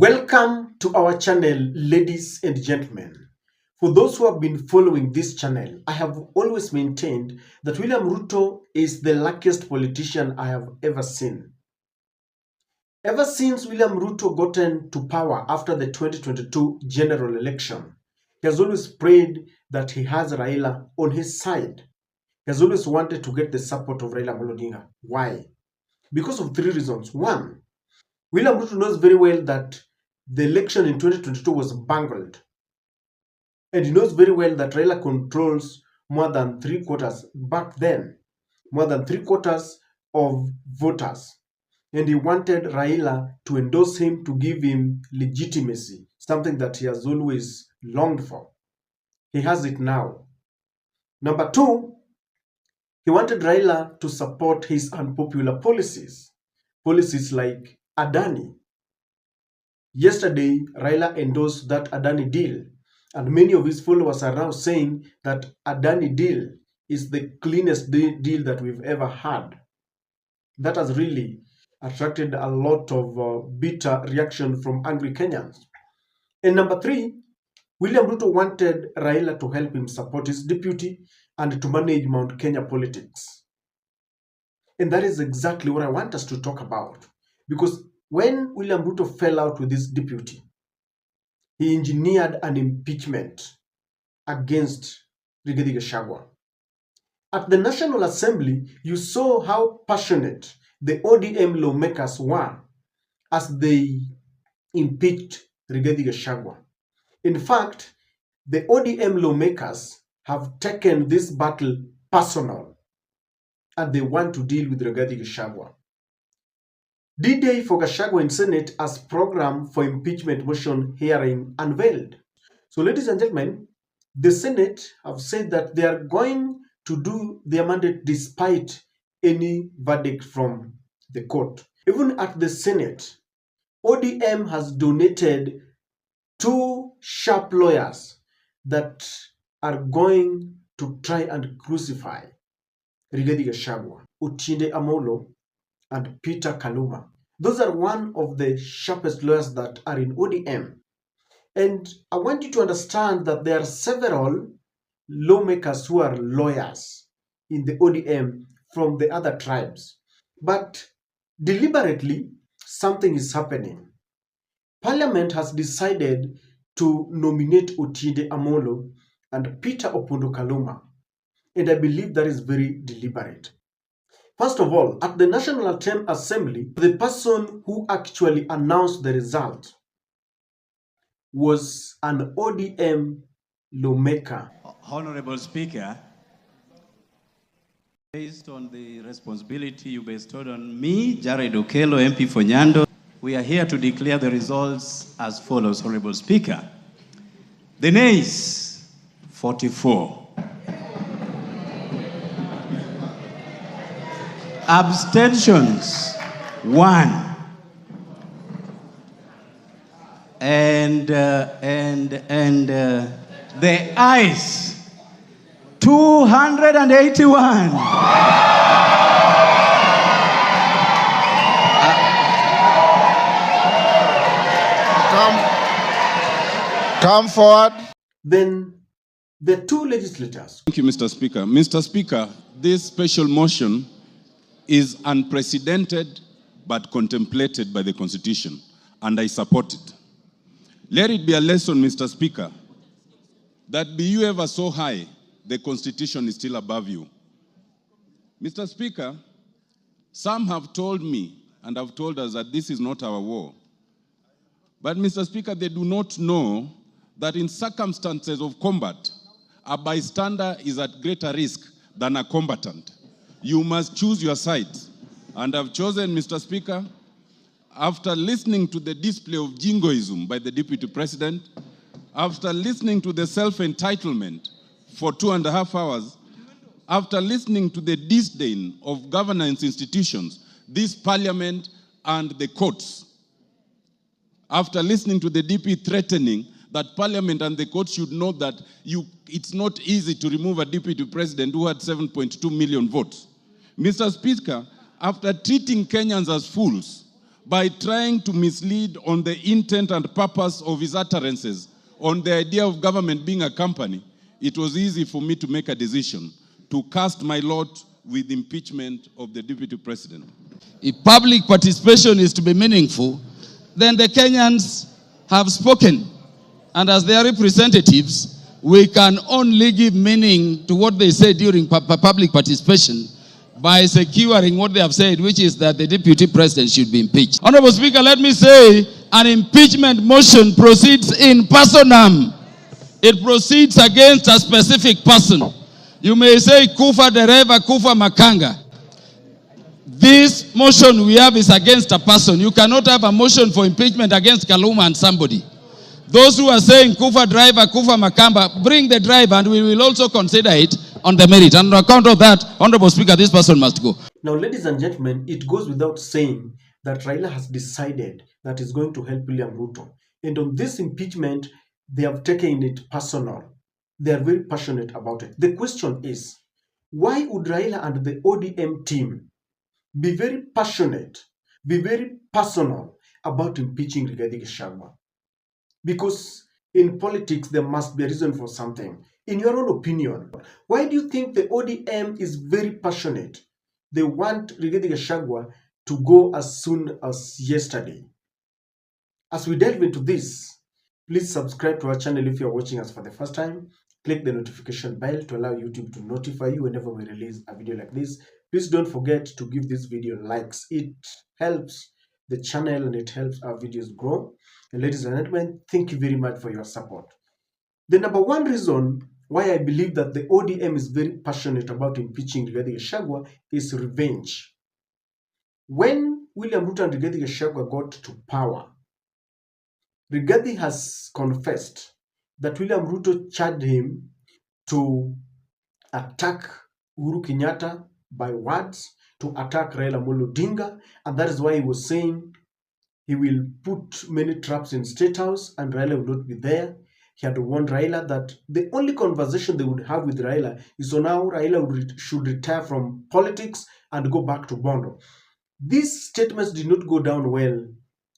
Welcome to our channel, ladies and gentlemen. For those who have been following this channel, I have always maintained that William Ruto is the luckiest politician I have ever seen. Ever since William Ruto gotten to power after the 2022 general election, he has always prayed that he has Raila on his side. He has always wanted to get the support of Raila Odinga. Why? Because of three reasons. One, William Ruto knows very well that the election in 2022 was bungled. And he knows very well that Raila controls more than three-quarters back then, more than three-quarters of voters. And he wanted Raila to endorse him, to give him legitimacy, something that he has always longed for. He has it now. Number two, he wanted Raila to support his unpopular policies. Policies like Adani. Yesterday, Raila endorsed that Adani deal, and many of his followers are now saying that Adani deal is the cleanest deal that we've ever had. That has really attracted a lot of bitter reaction from angry Kenyans. And number three, William Ruto wanted Raila to help him support his deputy and to manage Mount Kenya politics. And that is exactly what I want us to talk about. Because when William Ruto fell out with his deputy, he engineered an impeachment against Rigathi Gachagua. At the National Assembly, you saw how passionate the ODM lawmakers were as they impeached Rigathi Gachagua. In fact, the ODM lawmakers have taken this battle personal, and they want to deal with Rigathi Gachagua. D-Day for Gachagua in Senate as program for impeachment motion hearing unveiled. So, ladies and gentlemen, the Senate have said that they are going to do their mandate despite any verdict from the court. Even at the Senate, ODM has donated 2 sharp lawyers that are going to try and crucify Rigathi Gachagua, Otiende Amolo and Peter Kaluma. Those are one of the sharpest lawyers that are in ODM. And I want you to understand that there are several lawmakers who are lawyers in the ODM from the other tribes. But deliberately, something is happening. Parliament has decided to nominate Otiende Amolo and Peter Opondo Kaluma. And I believe that is very deliberate. First of all, at the National Assembly, the person who actually announced the result was an ODM lawmaker. Honorable Speaker, based on the responsibility you bestowed on me, Jared Okello, MP for Nyando, we are here to declare the results as follows, Honorable Speaker. The nays, 44. Abstentions, 1. And the ayes, 281. Come forward. Then the 2 legislators. Thank you, Mr. Speaker. Mr. Speaker, this special motion is unprecedented but contemplated by the Constitution, and I support it. Let it be a lesson, Mr. Speaker, that be you ever so high, the Constitution is still above you. Mr. Speaker, some have told me and have told us that this is not our war. But, Mr. Speaker, they do not know that in circumstances of combat, a bystander is at greater risk than a combatant. You must choose your side. And I've chosen, Mr. Speaker, after listening to the display of jingoism by the Deputy President, after listening to the self-entitlement for 2.5 hours, after listening to the disdain of governance institutions, this Parliament and the courts, after listening to the DP threatening that Parliament and the courts should know that it's not easy to remove a Deputy President who had 7.2 million votes. Mr. Speaker, after treating Kenyans as fools by trying to mislead on the intent and purpose of his utterances on the idea of government being a company, it was easy for me to make a decision to cast my lot with impeachment of the deputy president. If public participation is to be meaningful, then the Kenyans have spoken. And as their representatives, we can only give meaning to what they say during public participation by securing what they have said, which is that the deputy president should be impeached. Honorable Speaker, let me say an impeachment motion proceeds in personam. It proceeds against a specific person. You may say Kufa Dereva, Kufa Makanga. This motion we have is against a person. You cannot have a motion for impeachment against Kaluma and somebody. Those who are saying Kufa driver, Kufa Makamba, bring the driver and we will also consider it on the merit. And on account of that, Honorable Speaker, this person must go. Now, ladies and gentlemen, it goes without saying that Raila has decided that he's going to help William Ruto. And on this impeachment, they have taken it personal. They are very passionate about it. The question is, why would Raila and the ODM team be very passionate, be very personal about impeaching Rigathi Gachagua? Because in politics, there must be a reason for something. In your own opinion, why do you think the ODM is very passionate? They want Rigathi Gachagua to go as soon as yesterday. As we delve into this, please subscribe to our channel if you are watching us for the first time. Click the notification bell to allow YouTube to notify you whenever we release a video like this. Please don't forget to give this video likes. It helps the channel and it helps our videos grow. And ladies and gentlemen, thank you very much for your support. The number one reason why I believe that the ODM is very passionate about impeaching Rigathi Gachagua is revenge. When William Ruto and Rigathi Gachagua got to power, Rigathi has confessed that William Ruto charged him to attack Uhuru Kenyatta by words, to attack Raila Amolo Odinga, and that is why he was saying he will put many traps in State House and Raila will not be there. He had warned Raila that the only conversation they would have with Raila is on how Raila should retire from politics and go back to Bondo. These statements did not go down well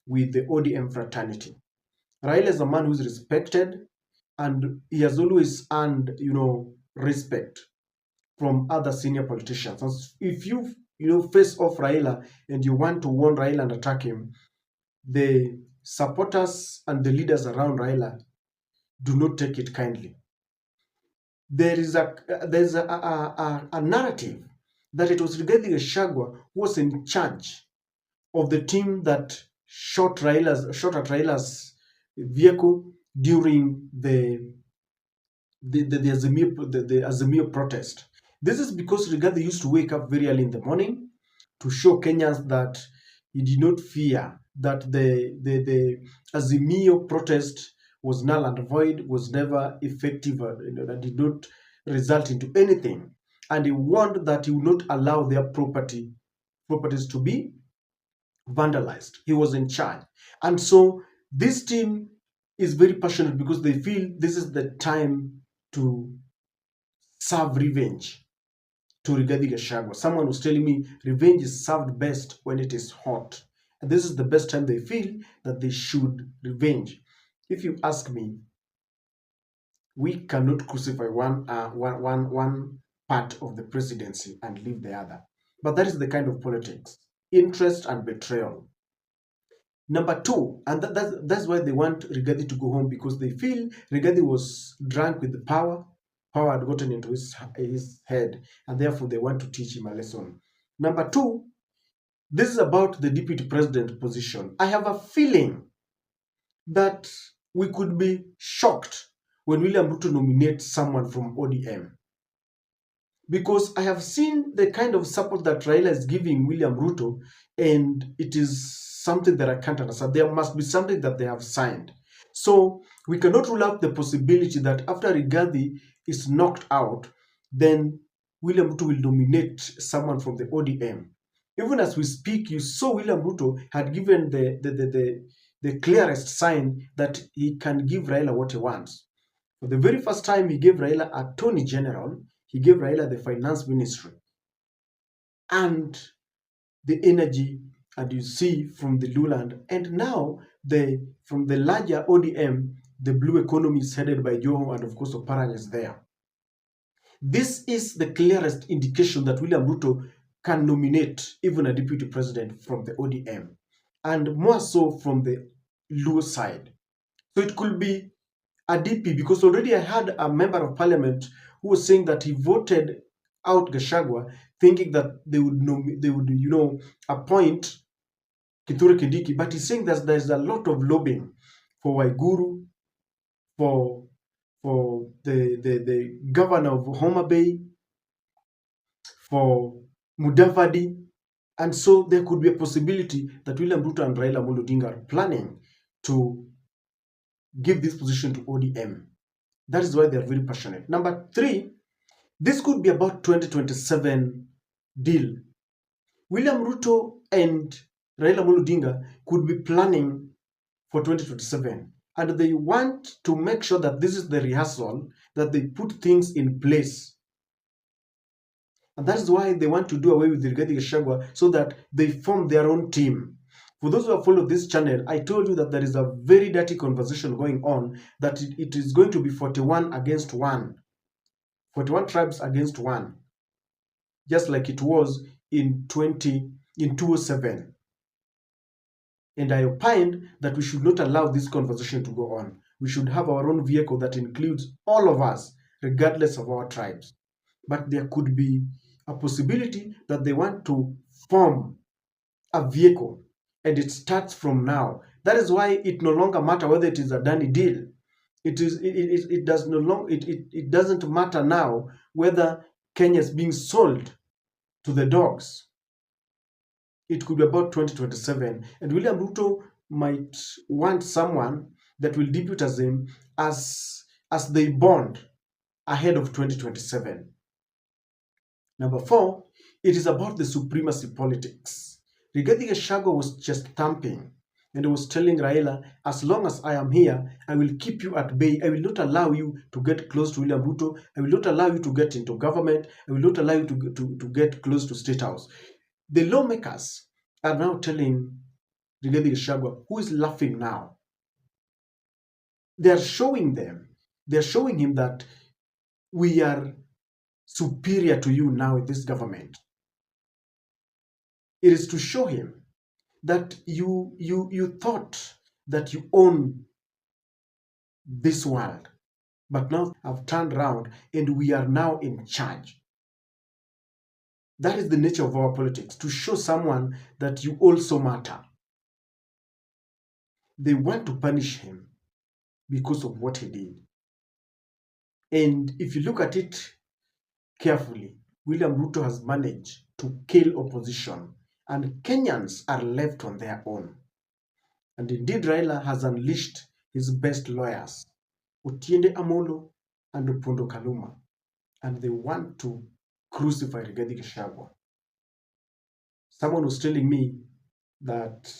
with the ODM fraternity. Raila is a man who is respected and he has always earned, respect from other senior politicians. And if you, face off Raila and you want to warn Raila and attack him, the supporters and the leaders around Raila do not take it kindly. There's a narrative that it was Rigathi Gachagua who was in charge of the team that shot at Raila's vehicle during the Azimio protest. This is because Rigathi used to wake up very early in the morning to show Kenyans that he did not fear that the Azimio protest was null and void, was never effective, that did not result into anything. And he warned that he would not allow their properties to be vandalized. He was in charge. And so this team is very passionate because they feel this is the time to serve revenge to Rigathi Gachagua. Someone was telling me revenge is served best when it is hot. And this is the best time they feel that they should revenge. If you ask me, we cannot crucify one part of the presidency and leave the other. But that is the kind of politics, interest and betrayal. Number two, and that's why they want Rigathi to go home, because they feel Rigathi was drunk with the power. Power had gotten into his head, and therefore they want to teach him a lesson. Number two, this is about the deputy president position. I have a feeling that we could be shocked when William Ruto nominates someone from ODM. Because I have seen the kind of support that Raila is giving William Ruto, and it is something that I can't understand. There must be something that they have signed. So we cannot rule out the possibility that after Rigathi is knocked out, then William Ruto will nominate someone from the ODM. Even as we speak, you saw William Ruto had given the clearest sign that he can give Raila what he wants. For the very first time, he gave Raila Attorney General, he gave Raila the Finance Ministry, and the Energy and you see from the Luland, and now from the larger ODM, the blue economy is headed by Joho, and of course Oparanya is there. This is the clearest indication that William Ruto can nominate even a deputy president from the ODM, and more so from the Luo side. So it could be a DP, because already I had a member of parliament who was saying that he voted out Gachagua, thinking that they would appoint Kithure Kindiki, but he's saying that there's a lot of lobbying for Waiguru, for the governor of Homa Bay, for Mudavadi, and so there could be a possibility that William Ruto and Raila Amolo Odinga are planning to give this position to ODM. That is why they are very passionate. Number 3, this could be about 2027 deal. William Ruto and Raila Amolo Odinga could be planning for 2027, and they want to make sure that this is the rehearsal, that they put things in place. And that is why they want to do away with Rigathi Gachagua, so that they form their own team. For those who have followed this channel, I told you that there is a very dirty conversation going on, that it is going to be 41 against 1. 41 tribes against 1. Just like it was in 2007. And I opined that we should not allow this conversation to go on. We should have our own vehicle that includes all of us, regardless of our tribes. But there could be a possibility that they want to form a vehicle, and it starts from now. That is why it no longer matters whether it is a done deal. It doesn't matter now whether Kenya is being sold to the dogs. It could be about 2027, and William Ruto might want someone that will deputize him as they bond ahead of 2027. Number 4, it is about the supremacy politics. Rigathi Gachagua was just thumping, and he was telling Raila, as long as I am here, I will keep you at bay. I will not allow you to get close to William Ruto. I will not allow you to get into government. I will not allow you to get close to State House. The lawmakers are now telling Rigathi Gachagua, who is laughing now. They are showing him that we are superior to you now in this government. It is to show him that you thought that you own this world, but now have turned around and we are now in charge. That is the nature of our politics, to show someone that you also matter. They want to punish him because of what he did. And if you look at it carefully, William Ruto has managed to kill opposition, and Kenyans are left on their own. And indeed, Raila has unleashed his best lawyers, Otiende Amolo and Opondo Kaluma, and they want to crucify Rigathi Gachagua. Someone was telling me that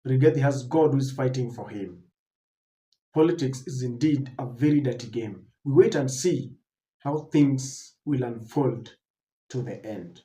Rigathi has God who is fighting for him. Politics is indeed a very dirty game. We wait and see how things will unfold to the end.